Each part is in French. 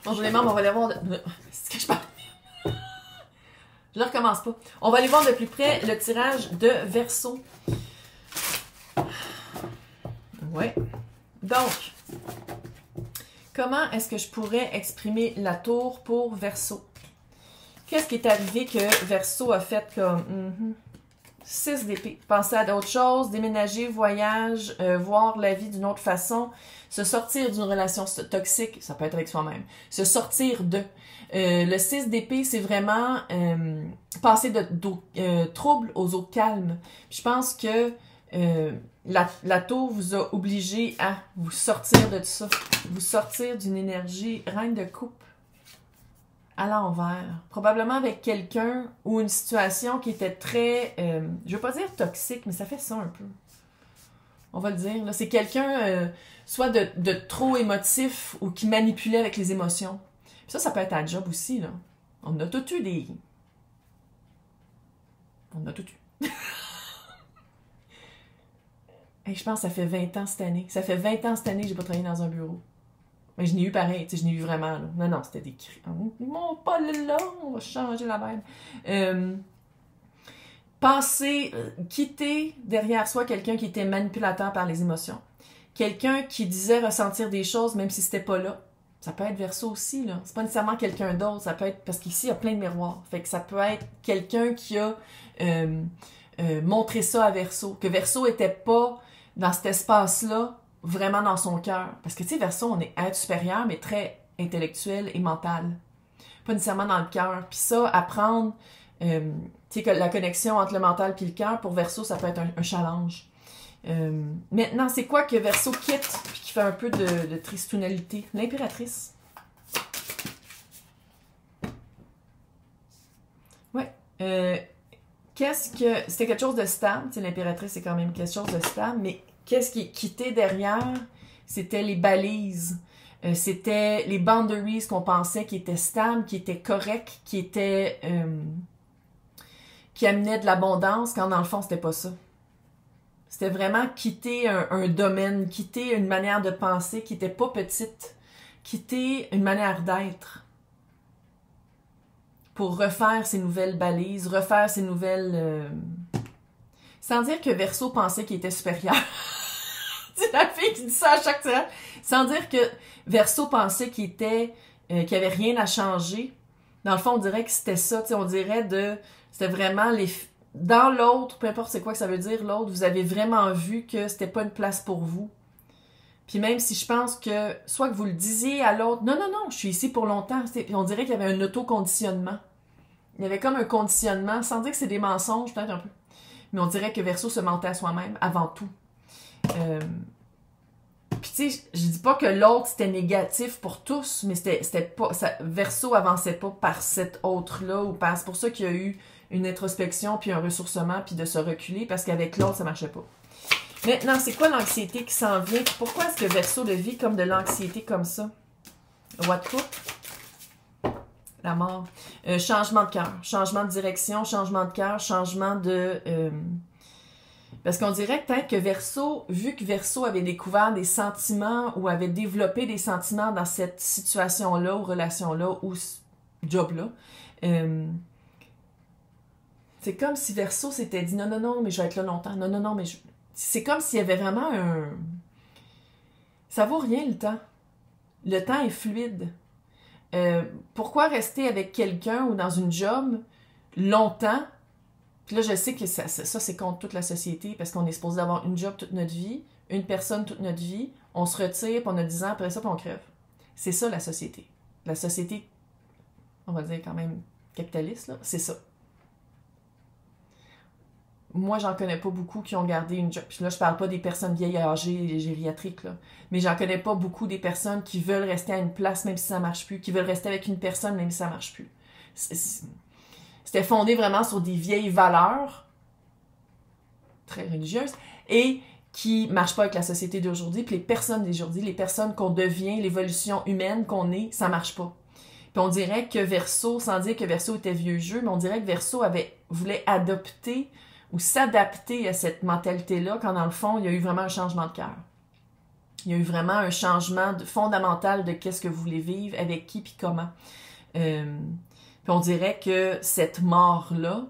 Bonjour les membres, on va aller voir... C'est que je parle. Je ne recommence pas. On va aller voir de plus près le tirage de Verseau. Ouais. Donc, comment est-ce que je pourrais exprimer la tour pour Verseau? Qu'est-ce qui est arrivé que Verseau a fait comme... 6 d'épée. Penser à d'autres choses, déménager, voyage, voir la vie d'une autre façon, se sortir d'une relation toxique, ça peut être avec soi-même, se sortir de. Le 6 d'épée, c'est vraiment passer d'eau trouble aux eaux calmes. Je pense que la tour vous a obligé à vous sortir de tout ça, vous sortir d'une énergie reine de coupe à l'envers. Probablement avec quelqu'un ou une situation qui était très, je veux pas dire toxique, mais ça fait ça un peu. On va le dire. C'est quelqu'un soit de trop émotif ou qui manipulait avec les émotions. Puis ça peut être à job aussi. Là. On a tout eu des... On a tout eu. Hey, je pense que ça fait 20 ans cette année. Ça fait 20 ans cette année que j'ai pas travaillé dans un bureau. Mais je n'ai eu pareil, tu sais, je n'ai eu vraiment, là. Non, c'était des cris. Mon pas là, on va changer la veine. Quitter derrière soi quelqu'un qui était manipulateur par les émotions. Quelqu'un qui disait ressentir des choses même si c'était pas là. Ça peut être Verseau aussi, là. C'est pas nécessairement quelqu'un d'autre, ça peut être... Parce qu'ici, il y a plein de miroirs. Fait que ça peut être quelqu'un qui a montré ça à Verseau. Que Verseau était pas dans cet espace-là vraiment dans son cœur. Parce que, tu sais, Verseau, on est être supérieur, mais très intellectuel et mental. Pas nécessairement dans le cœur. Puis ça, apprendre, tu sais, que la connexion entre le mental et le cœur, pour Verseau, ça peut être un challenge. Maintenant, c'est quoi que Verseau quitte, puis qui fait un peu de tristounalité? L'impératrice. Ouais. Qu'est-ce que... C'était quelque chose de stable. Tu sais, l'impératrice, c'est quand même quelque chose de stable, mais... Qu'est-ce qui est quitté derrière? C'était les balises. C'était les boundaries qu'on pensait qui étaient stables, qui étaient corrects, qui étaient... qui amenaient de l'abondance, quand dans le fond, c'était pas ça. C'était vraiment quitter un domaine, quitter une manière de penser qui était pas petite, quitter une manière d'être pour refaire ses nouvelles balises, refaire ses nouvelles... Sans dire que Verseau pensait qu'il était supérieur. C'est la fille qui dit ça à chaque tirage. Sans dire que Verseau pensait qu'il n'y avait rien à changer. Dans le fond, on dirait que c'était ça. On dirait c'était vraiment dans l'autre, peu importe c'est quoi que ça veut dire, l'autre, vous avez vraiment vu que c'était pas une place pour vous. Puis même si je pense que, soit que vous le disiez à l'autre, non, je suis ici pour longtemps. On dirait qu'il y avait un autoconditionnement. Il y avait comme un conditionnement, sans dire que c'est des mensonges, peut-être un peu. Mais on dirait que Verseau se mentait à soi-même avant tout. Puis tu sais, je dis pas que l'autre c'était négatif pour tous, mais c'était pas... Verseau avançait pas par cet autre-là, ou c'est pour ça qu'il y a eu une introspection, puis un ressourcement, puis de se reculer, parce qu'avec l'autre, ça marchait pas. Maintenant, c'est quoi l'anxiété qui s'en vient? Pourquoi est-ce que Verseau le vit comme de l'anxiété comme ça? What the? La mort. Changement de cœur, changement de direction, changement de cœur, changement de... Parce qu'on dirait peut-être que Verseau, vu que Verseau avait découvert des sentiments ou avait développé des sentiments dans cette situation-là ou relation-là ou job-là, c'est comme si Verseau s'était dit non, mais je vais être là longtemps. Non, mais c'est comme s'il y avait vraiment un... Ça vaut rien le temps. Le temps est fluide. Pourquoi rester avec quelqu'un ou dans une job longtemps? Puis là, je sais que ça c'est contre toute la société parce qu'on est supposé avoir une job toute notre vie, une personne toute notre vie, on se retire, puis on a 10 ans, après ça, puis on crève. C'est ça, la société. La société, on va dire quand même capitaliste, là, c'est ça. Moi, j'en connais pas beaucoup qui ont gardé une job. Puis là, je parle pas des personnes vieilles âgées, gériatriques, là. Mais j'en connais pas beaucoup des personnes qui veulent rester à une place même si ça marche plus, qui veulent rester avec une personne même si ça marche plus. C'était fondé vraiment sur des vieilles valeurs très religieuses et qui ne marchent pas avec la société d'aujourd'hui. Puis les personnes d'aujourd'hui, les personnes qu'on devient, l'évolution humaine qu'on est, ça marche pas. Puis on dirait que Verseau, sans dire que Verseau était vieux jeu, mais on dirait que Verseau voulait adopter ou s'adapter à cette mentalité-là quand dans le fond, il y a eu vraiment un changement de cœur. Il y a eu vraiment un changement fondamental de qu'est-ce que vous voulez vivre, avec qui, puis comment. Puis on dirait que cette mort-là,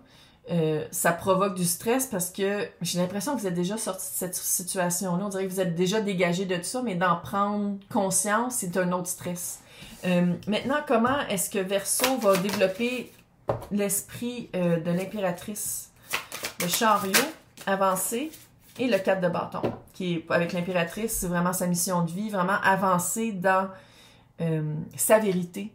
ça provoque du stress parce que j'ai l'impression que vous êtes déjà sorti de cette situation-là. On dirait que vous êtes déjà dégagé de tout ça, mais d'en prendre conscience, c'est un autre stress. Maintenant, comment est-ce que Verseau va développer l'esprit de l'impératrice? Le chariot avancé et le 4 de bâton, qui est avec l'impératrice, c'est vraiment sa mission de vie, vraiment avancer dans sa vérité.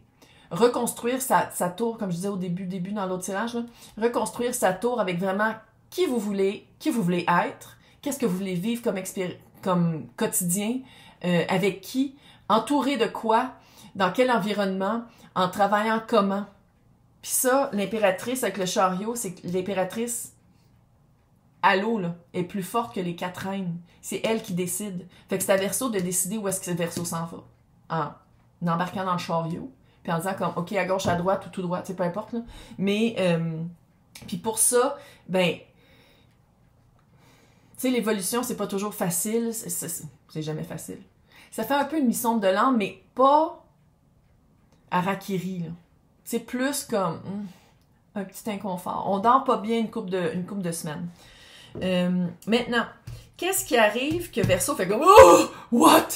Reconstruire sa tour, comme je disais au début dans l'autre tirage, là, reconstruire sa tour avec vraiment qui vous voulez être, qu'est-ce que vous voulez vivre comme quotidien, avec qui, entouré de quoi, dans quel environnement, en travaillant comment. Puis ça, l'impératrice avec le chariot, c'est que l'impératrice, à l'eau, là, est plus forte que les 4 reines. C'est elle qui décide. Fait que c'est à Verseau de décider où est-ce que Verseau s'en va. En embarquant dans le chariot, puis en disant comme, OK, à gauche, à droite ou tout droit, tu sais, peu importe, là. Mais, puis pour ça, ben, tu sais, l'évolution, c'est pas toujours facile. C'est jamais facile. Ça fait un peu une mission de l'âme, mais pas harakiri, là. C'est plus comme un petit inconfort. On dort pas bien une couple de semaines. Maintenant, qu'est-ce qui arrive que Verseau fait comme « Oh! What? »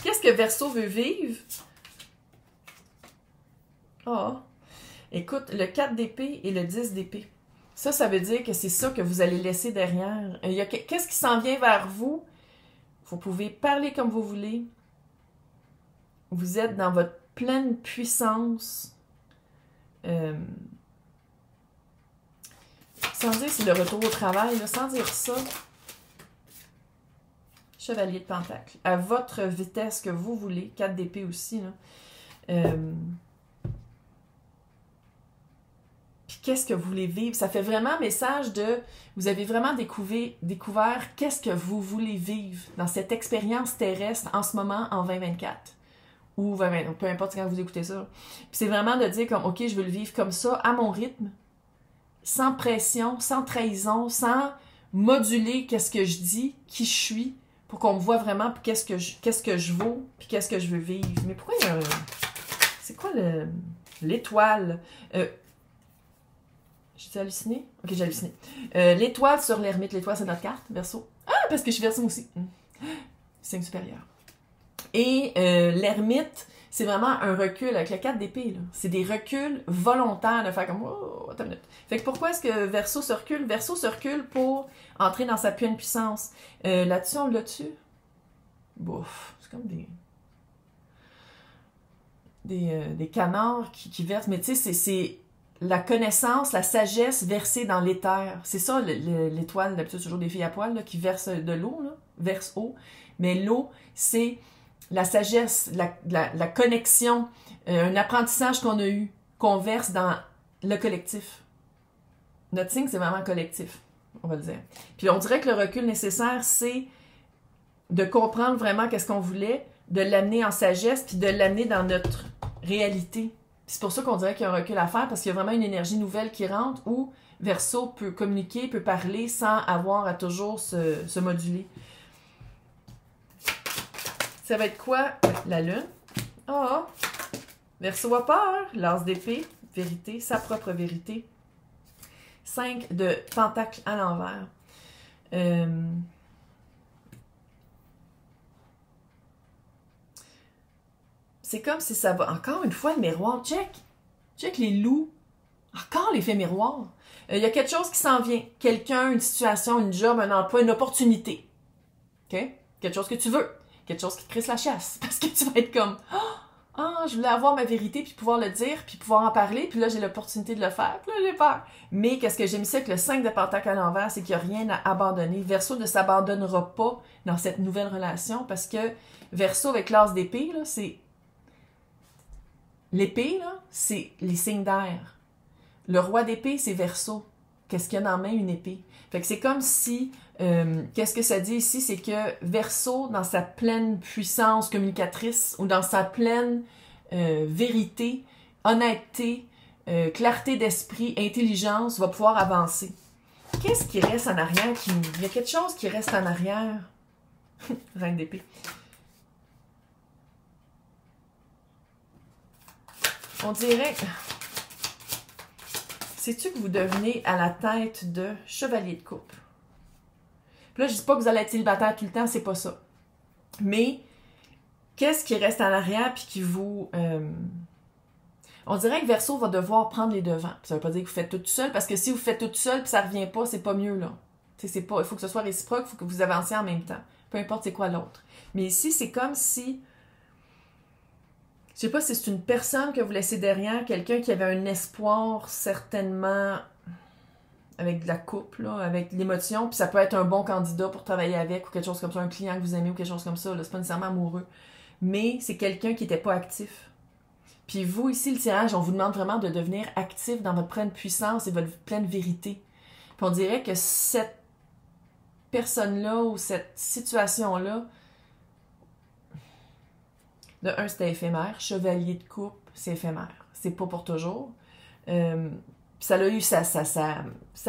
Qu'est-ce que Verseau veut vivre? Ah! Écoute, le 4 d'épée et le 10 d'épée. Ça veut dire que c'est ça que vous allez laisser derrière. Qu'est-ce qui s'en vient vers vous? Vous pouvez parler comme vous voulez. Vous êtes dans votre pleine puissance. Sans dire c'est le retour au travail, là, sans dire ça. Chevalier de Pentacle. À votre vitesse que vous voulez. 4 d'épée aussi. Là. Puis qu'est-ce que vous voulez vivre? Ça fait vraiment message de... Vous avez vraiment découvert qu'est-ce que vous voulez vivre dans cette expérience terrestre en ce moment en 2024. Ou 2020, peu importe quand vous écoutez ça. Puis c'est vraiment de dire comme, OK, je veux le vivre comme ça, à mon rythme, sans pression, sans trahison, sans moduler qu'est-ce que je dis, qui je suis, pour qu'on me voit vraiment qu'est-ce que je vaux, puis qu'est-ce que je veux vivre. Mais pourquoi il y a c'est quoi l'étoile? J'ai halluciné? Ok, j'ai halluciné. L'étoile sur l'ermite. L'étoile, c'est notre carte, Verseau. Ah, parce que je suis Verseau aussi. Signe supérieur. Et l'ermite, c'est vraiment un recul avec le 4 d'épée. C'est des reculs volontaires de faire comme oh, attends une minute. Fait que pourquoi est-ce que Verseau se recule? Verseau se recule pour entrer dans sa pleine puissance. Là-dessus, on l'a-tu? Bouf, c'est comme des canards qui versent. Mais tu sais, c'est la connaissance, la sagesse versée dans l'éther. C'est ça, l'étoile, d'habitude, c'est toujours des filles à poil là, qui versent de l'eau, là, verse eau. Mais l'eau, c'est la sagesse, la connexion, un apprentissage qu'on a eu, qu'on verse dans le collectif. Notre signe, c'est vraiment collectif, on va le dire. Puis on dirait que le recul nécessaire, c'est de comprendre vraiment qu'est-ce qu'on voulait, de l'amener en sagesse, puis de l'amener dans notre réalité. C'est pour ça qu'on dirait qu'il y a un recul à faire, parce qu'il y a vraiment une énergie nouvelle qui rentre où Verseau peut communiquer, peut parler sans avoir à toujours se moduler. Ça va être quoi? La lune. Ah! Verseau a peur. L'as d'épée. Vérité. Sa propre vérité. 5 de pentacle à l'envers. C'est comme si ça va... Encore une fois, le miroir. Check les loups. Encore l'effet miroir. Il y a quelque chose qui s'en vient. Quelqu'un, une situation, une job, un emploi, une opportunité. OK? Quelque chose que tu veux. Quelque chose qui te crisse la chasse. Parce que tu vas être comme ah, je voulais avoir ma vérité, puis pouvoir le dire, puis pouvoir en parler, puis là, j'ai l'opportunité de le faire. Puis là, j'ai peur. Mais qu'est-ce que j'aime ça avec le 5 de pentacle à l'envers, c'est qu'il n'y a rien à abandonner. Verseau ne s'abandonnera pas dans cette nouvelle relation, parce que Verseau avec l'as d'épée, là, c'est... L'épée, là, c'est les signes d'air. Le roi d'épée, c'est Verseau. Qu'est-ce qu'il y a dans la main? Une épée. Fait que c'est comme si... qu'est-ce que ça dit ici? C'est que Verseau, dans sa pleine puissance communicatrice, ou dans sa pleine vérité, honnêteté, clarté d'esprit, intelligence, va pouvoir avancer. Qu'est-ce qui reste en arrière? Il y a quelque chose qui reste en arrière. Reine d'épée. On dirait... Sais-tu que vous devenez à la tête de chevalier de coupe? Puis là, je dis pas que vous allez être célibataire tout le temps, c'est pas ça. Mais, qu'est-ce qui reste en arrière puis qui vous... On dirait que Verseau va devoir prendre les devants. Ça veut pas dire que vous faites tout seul, parce que si vous faites tout seul puis ça revient pas, c'est pas mieux, là. C'est pas... Il faut que ce soit réciproque, il faut que vous avanciez en même temps. Peu importe c'est quoi l'autre. Mais ici, c'est comme si... Je sais pas si c'est une personne que vous laissez derrière, quelqu'un qui avait un espoir, certainement, avec de la coupe, là, avec l'émotion, puis ça peut être un bon candidat pour travailler avec, ou quelque chose comme ça, un client que vous aimez, ou quelque chose comme ça, là, c'est pas nécessairement amoureux. Mais c'est quelqu'un qui n'était pas actif. Puis vous, ici, le tirage, on vous demande vraiment de devenir actif dans votre pleine puissance et votre pleine vérité. Puis on dirait que cette personne-là, ou cette situation-là, de un, c'était éphémère. Chevalier de coupe, c'est éphémère. C'est pas pour toujours. Puis ça l'a eu, ça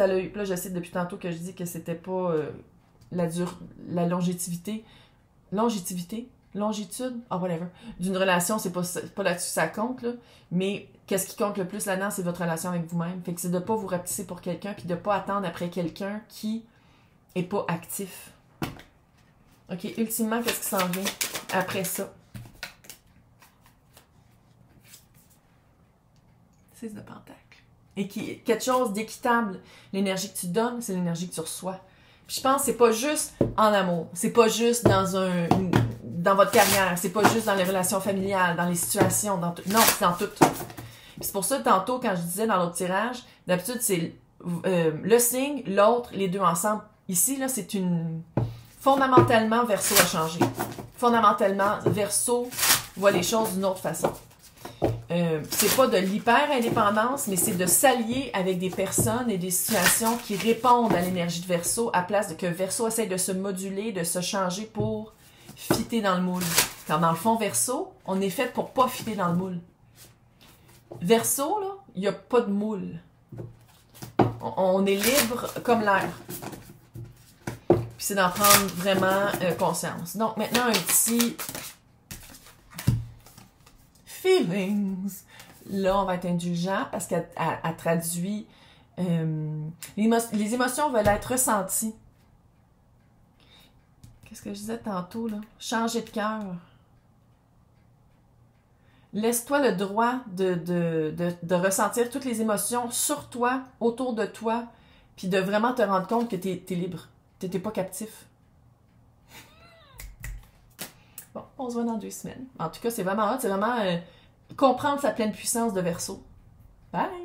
l'a eu. Là, je sais depuis tantôt que je dis que c'était pas la longévité, longitude, whatever, d'une relation, c'est pas là-dessus ça compte, là. Mais qu'est-ce qui compte le plus là-dedans, c'est votre relation avec vous-même. Fait que c'est de pas vous rapetisser pour quelqu'un, puis de pas attendre après quelqu'un qui est pas actif. OK, ultimement, qu'est-ce qui s'en vient après ça? 6 de Pentacle. Et quelque chose d'équitable. L'énergie que tu donnes, c'est l'énergie que tu reçois. Puis je pense que c'est pas juste en amour. C'est pas juste dans votre carrière. C'est pas juste dans les relations familiales, dans les situations, dans tout. Non, c'est dans tout. Puis c'est pour ça, tantôt, quand je disais dans l'autre tirage, d'habitude, c'est le signe, l'autre, les deux ensemble. Ici, là, c'est une... Fondamentalement, Verseau a changé. Fondamentalement, Verseau voit les choses d'une autre façon. C'est pas de l'hyper-indépendance, mais c'est de s'allier avec des personnes et des situations qui répondent à l'énergie de Verseau à place de que Verseau essaye de se moduler, de se changer pour fitter dans le moule. Quand dans le fond, Verseau, on est fait pour pas fitter dans le moule. Verseau, là, il n'y a pas de moule. On est libre comme l'air. Puis c'est d'en prendre vraiment conscience. Donc maintenant, un petit... feelings. Là, on va être indulgent parce qu'elle traduit les émotions veulent être ressenties. Qu'est-ce que je disais tantôt, là? Changer de cœur. Laisse-toi le droit de ressentir toutes les émotions sur toi, autour de toi, puis de vraiment te rendre compte que t'es libre. T'es pas captif. Bon, on se voit dans 2 semaines. En tout cas, c'est vraiment hot, c'est vraiment comprendre sa pleine puissance de Verseau. Bye!